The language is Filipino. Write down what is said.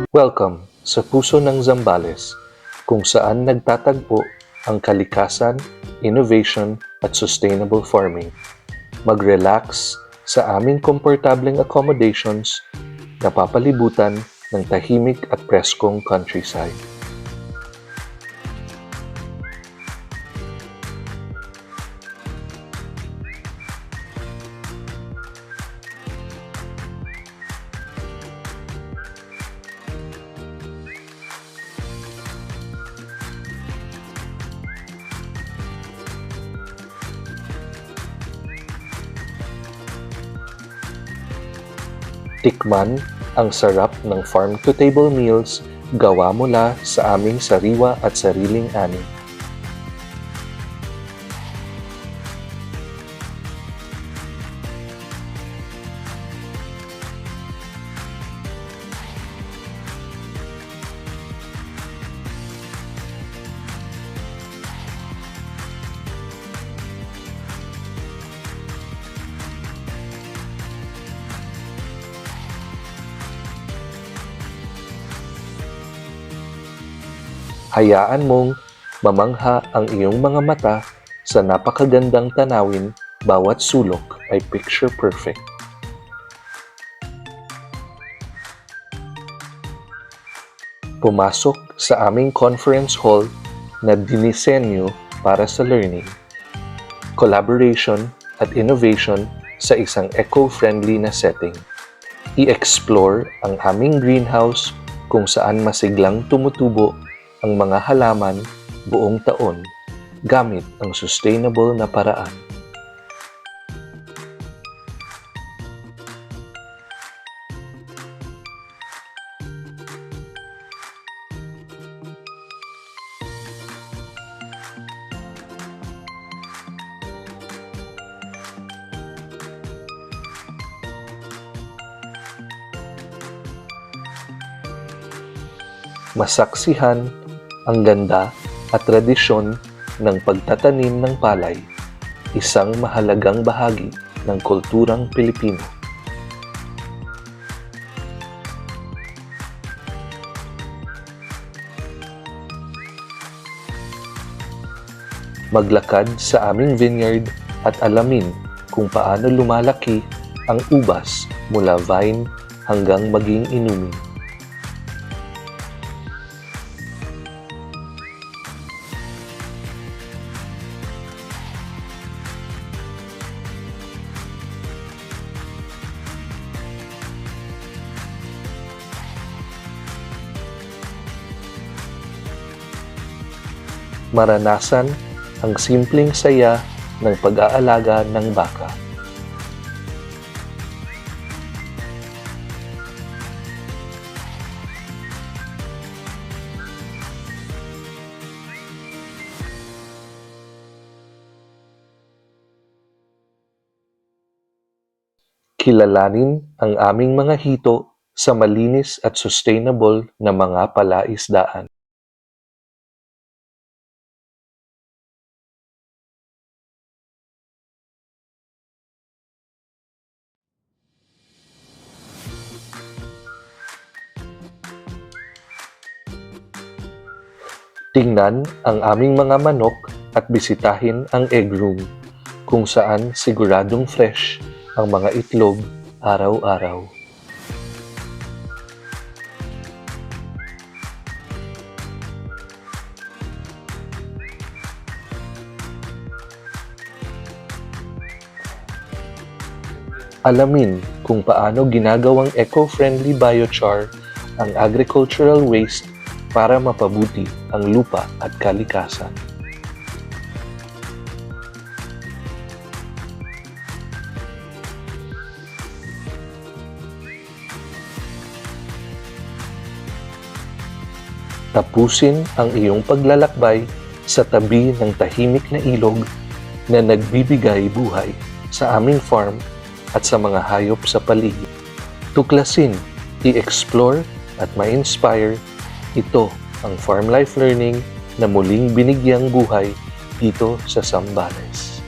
Welcome sa puso ng Zambales, kung saan nagtatagpo ang kalikasan, innovation at sustainable farming. Mag-relax sa aming komportableng accommodations na papalibutan ng tahimik at preskong countryside. Tikman ang sarap ng farm-to-table meals gawa mula sa aming sariwa at sariling ani. Hayaan mong mamangha ang iyong mga mata sa napakagandang tanawin, bawat sulok ay picture perfect. Pumasok sa aming conference hall na dinisenyo para sa learning, collaboration at innovation sa isang eco-friendly na setting. I-explore ang aming greenhouse kung saan masiglang tumutubo ang mga halaman buong taon gamit ang sustainable na paraan. Masaksihan ang ganda at tradisyon ng pagtatanim ng palay, isang mahalagang bahagi ng kulturang Pilipino. Maglakad sa aming vineyard at alamin kung paano lumalaki ang ubas mula vine hanggang maging inumin. Maranasan ang simpleng saya ng pag-aalaga ng baka. Kilalanin ang aming mga hito sa malinis at sustainable na mga palaisdaan. Tingnan ang aming mga manok at bisitahin ang egg room, kung saan siguradong fresh ang mga itlog araw-araw. Alamin kung paano ginagawang eco-friendly biochar ang agricultural waste para mapabuti ang lupa at kalikasan. Tapusin ang iyong paglalakbay sa tabi ng tahimik na ilog na nagbibigay buhay sa aming farm at sa mga hayop sa paligid. Tuklasin, i-explore at ma-inspire. Ito ang Farm Life Learning na muling binigyang buhay dito sa Zambales.